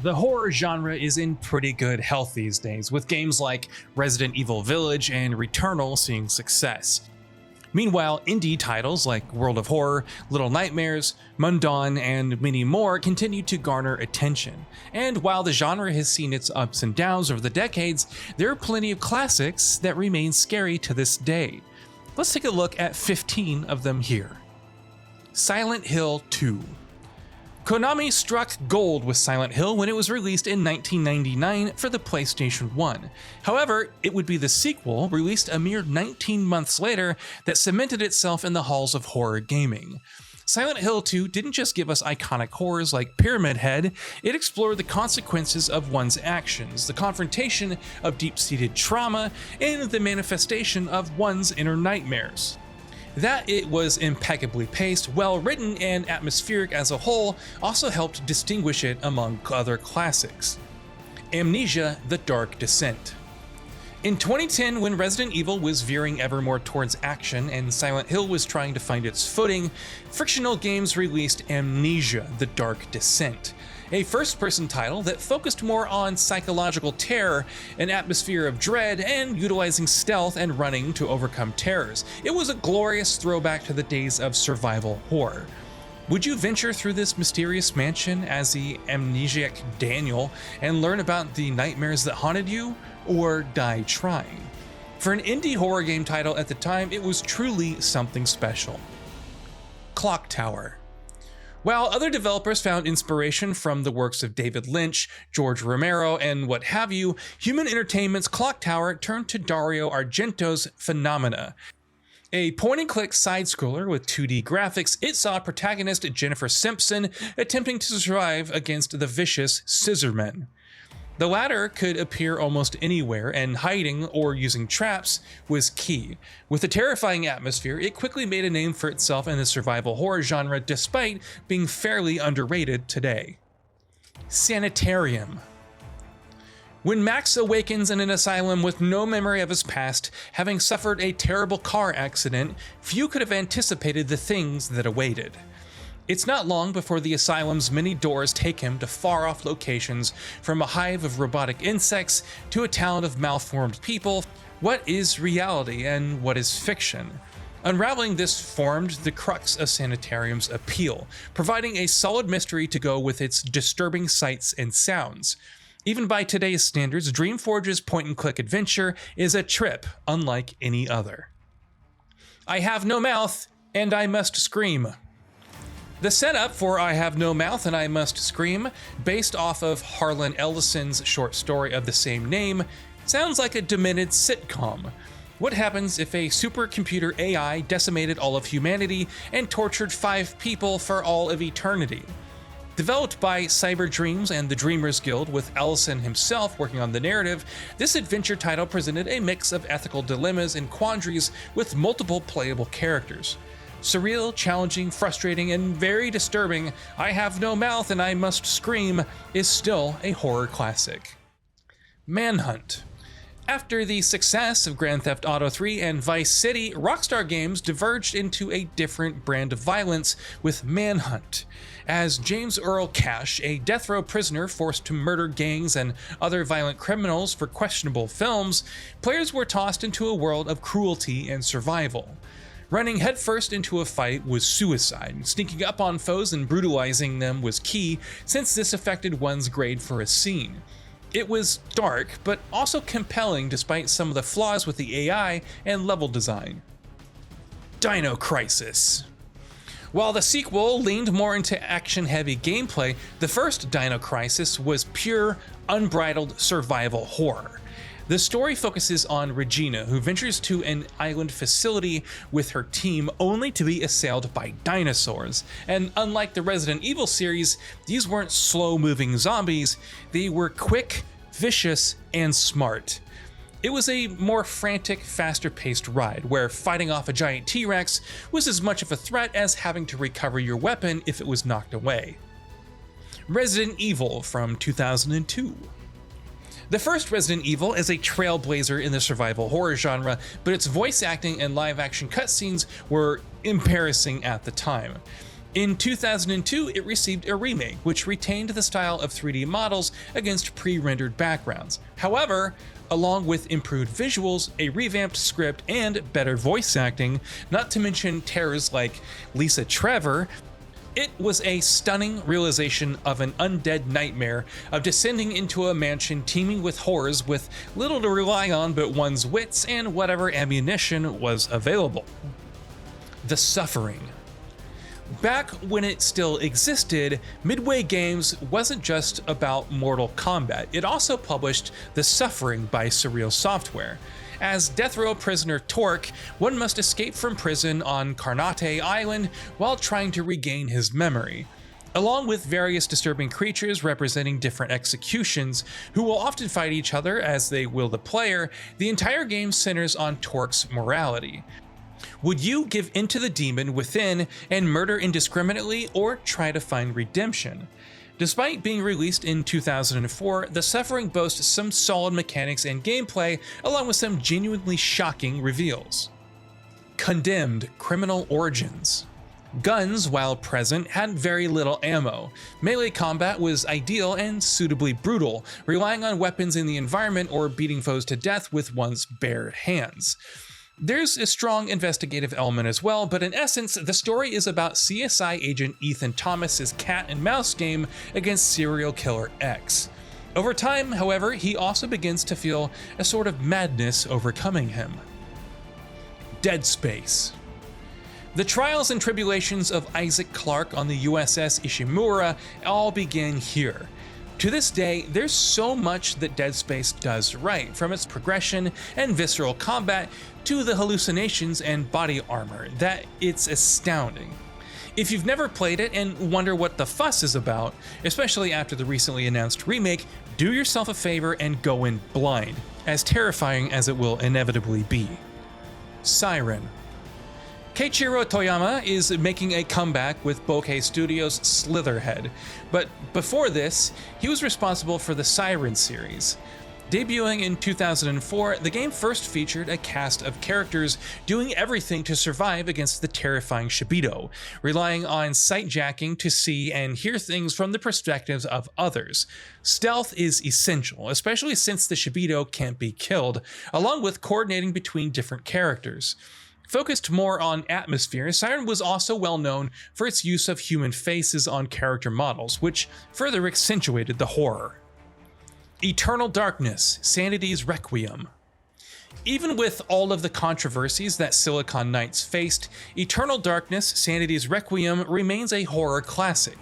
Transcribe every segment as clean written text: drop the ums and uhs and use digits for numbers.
the horror genre is in pretty good health these days, with games like Resident Evil Village and Returnal seeing success. Meanwhile, indie titles like World of Horror, Little Nightmares, Mundawn, and many more continue to garner attention. And while the genre has seen its ups and downs over the decades, there are plenty of classics that remain scary to this day. Let's take a look at 15 of them here. Silent Hill 2. Konami struck gold with Silent Hill when it was released in 1999 for the PlayStation 1. However, it would be the sequel, released a mere 19 months later, that cemented itself in the halls of horror gaming. Silent Hill 2 didn't just give us iconic horrors like Pyramid Head, it explored the consequences of one's actions, the confrontation of deep-seated trauma, and the manifestation of one's inner nightmares. That it was impeccably paced, well-written, and atmospheric as a whole also helped distinguish it among other classics. AMNESIA: The Dark Descent. In 2010, when Resident Evil was veering ever more towards action and Silent Hill was trying to find its footing, Frictional Games released AMNESIA: The Dark Descent, a first-person title that focused more on psychological terror, an atmosphere of dread, and utilizing stealth and running to overcome terrors. It was a glorious throwback to the days of survival horror. Would you venture through this mysterious mansion as the amnesiac Daniel and learn about the nightmares that haunted you, or die trying? For an indie horror game title at the time, it was truly something special. Clock Tower. While other developers found inspiration from the works of David Lynch, George Romero, and what have you, Human Entertainment's Clock Tower turned to Dario Argento's Phenomena. A point-and-click side-scroller with 2D graphics, it saw protagonist Jennifer Simpson attempting to survive against the vicious Scissormen. The latter could appear almost anywhere, and hiding or using traps was key. With a terrifying atmosphere, it quickly made a name for itself in the survival horror genre despite being fairly underrated today. Sanitarium. When Max awakens in an asylum with no memory of his past, having suffered a terrible car accident, few could have anticipated the things that awaited. It's not long before the asylum's many doors take him to far-off locations, from a hive of robotic insects to a town of malformed people. What is reality and what is fiction? Unraveling this formed the crux of Sanitarium's appeal, providing a solid mystery to go with its disturbing sights and sounds. Even by today's standards, Dreamforge's point-and-click adventure is a trip unlike any other. I Have No Mouth, and I Must Scream. The setup for I Have No Mouth and I Must Scream, based off of Harlan Ellison's short story of the same name, sounds like a demented sitcom. What happens if a supercomputer AI decimated all of humanity and tortured 5 people for all of eternity? Developed by Cyber Dreams and the Dreamers Guild, with Ellison himself working on the narrative, this adventure title presented a mix of ethical dilemmas and quandaries with multiple playable characters. Surreal, challenging, frustrating, and very disturbing, I Have No Mouth and I Must Scream is still a horror classic. Manhunt. After the success of Grand Theft Auto 3 and Vice City, Rockstar Games diverged into a different brand of violence with Manhunt. As James Earl Cash, a death row prisoner forced to murder gangs and other violent criminals for questionable films, players were tossed into a world of cruelty and survival. Running headfirst into a fight was suicide. Sneaking up on foes and brutalizing them was key, since this affected one's grade for a scene. It was dark, but also compelling despite some of the flaws with the AI and level design. Dino Crisis. While the sequel leaned more into action-heavy gameplay, the first Dino Crisis was pure, unbridled survival horror. The story focuses on Regina, who ventures to an island facility with her team only to be assailed by dinosaurs. And unlike the Resident Evil series, these weren't slow-moving zombies, they were quick, vicious, and smart. It was a more frantic, faster-paced ride, where fighting off a giant T-Rex was as much of a threat as having to recover your weapon if it was knocked away. Resident Evil from 2002. The first Resident Evil is a trailblazer in the survival horror genre, but its voice acting and live-action cutscenes were embarrassing at the time. In 2002, it received a remake, which retained the style of 3D models against pre-rendered backgrounds. However, along with improved visuals, a revamped script, and better voice acting, not to mention terrors like Lisa Trevor, it was a stunning realization of an undead nightmare of descending into a mansion teeming with horrors with little to rely on but one's wits and whatever ammunition was available. The Suffering. Back when it still existed, Midway Games wasn't just about Mortal Kombat, it also published The Suffering by Surreal Software. As death row prisoner Torque, one must escape from prison on Carnate Island while trying to regain his memory, along with various disturbing creatures representing different executions, who will often fight each other as they will the player. The entire game centers on Torque's morality. Would you give in to the demon within and murder indiscriminately, or try to find redemption? Despite being released in 2004, The Suffering boasts some solid mechanics and gameplay, along with some genuinely shocking reveals. Condemned: Criminal Origins. Guns, while present, had very little ammo. Melee combat was ideal and suitably brutal, relying on weapons in the environment or beating foes to death with one's bare hands. There's a strong investigative element as well, but in essence, the story is about CSI agent Ethan Thomas's cat and mouse game against serial killer X. Over time, however, he also begins to feel a sort of madness overcoming him. Dead Space. The trials and tribulations of Isaac Clarke on the USS Ishimura all begin here. To this day, there's so much that Dead Space does right, from its progression and visceral combat to the hallucinations and body armor, that it's astounding. If you've never played it and wonder what the fuss is about, especially after the recently announced remake, do yourself a favor and go in blind, as terrifying as it will inevitably be. SIREN. Keiichiro Toyama is making a comeback with Bokeh Studios' Slitherhead, but before this, he was responsible for the SIREN series. Debuting in 2004, the game first featured a cast of characters doing everything to survive against the terrifying Shibito, relying on sight-jacking to see and hear things from the perspectives of others. Stealth is essential, especially since the Shibito can't be killed, along with coordinating between different characters. Focused more on atmosphere, SIREN was also well known for its use of human faces on character models, which further accentuated the horror. Eternal Darkness: Sanity's Requiem. Even with all of the controversies that Silicon Knights faced, Eternal Darkness: Sanity's Requiem remains a horror classic.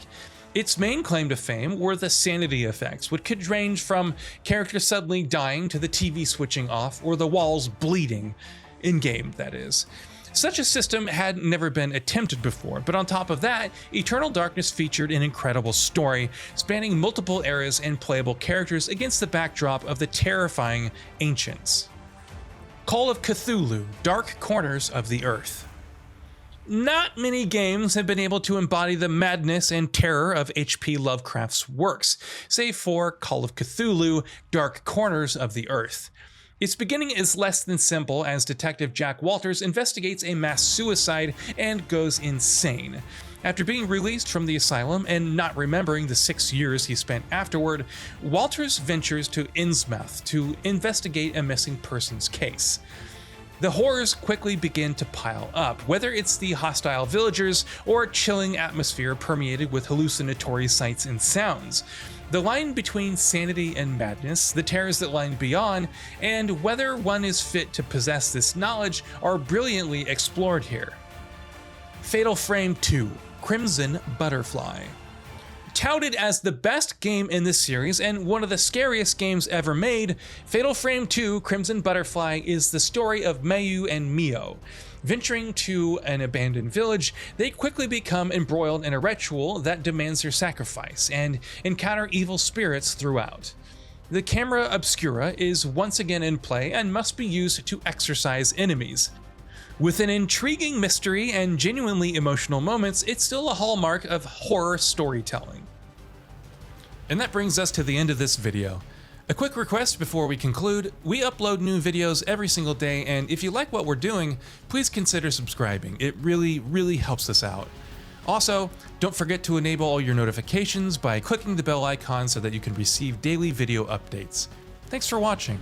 Its main claim to fame were the sanity effects, which could range from characters suddenly dying to the TV switching off or the walls bleeding. In-game, that is. Such a system had never been attempted before, but on top of that, Eternal Darkness featured an incredible story, spanning multiple eras and playable characters against the backdrop of the terrifying Ancients. Call of Cthulhu: Dark Corners of the Earth. Not many games have been able to embody the madness and terror of H.P. Lovecraft's works, save for Call of Cthulhu: Dark Corners of the Earth. Its beginning is less than simple as Detective Jack Walters investigates a mass suicide and goes insane. After being released from the asylum and not remembering the 6 years he spent afterward, Walters ventures to Innsmouth to investigate a missing persons case. The horrors quickly begin to pile up, whether it's the hostile villagers or chilling atmosphere permeated with hallucinatory sights and sounds. The line between sanity and madness, the terrors that lie beyond, and whether one is fit to possess this knowledge are brilliantly explored here. Fatal Frame 2: Crimson Butterfly. Touted as the best game in this series and one of the scariest games ever made, Fatal Frame 2: Crimson Butterfly is the story of Mayu and Mio. Venturing to an abandoned village, they quickly become embroiled in a ritual that demands their sacrifice and encounter evil spirits throughout. The camera obscura is once again in play and must be used to exorcise enemies. With an intriguing mystery and genuinely emotional moments, it's still a hallmark of horror storytelling. And that brings us to the end of this video. A quick request before we conclude: we upload new videos every single day, and if you like what we're doing, please consider subscribing. It really helps us out. Also, don't forget to enable all your notifications by clicking the bell icon so that you can receive daily video updates. Thanks for watching.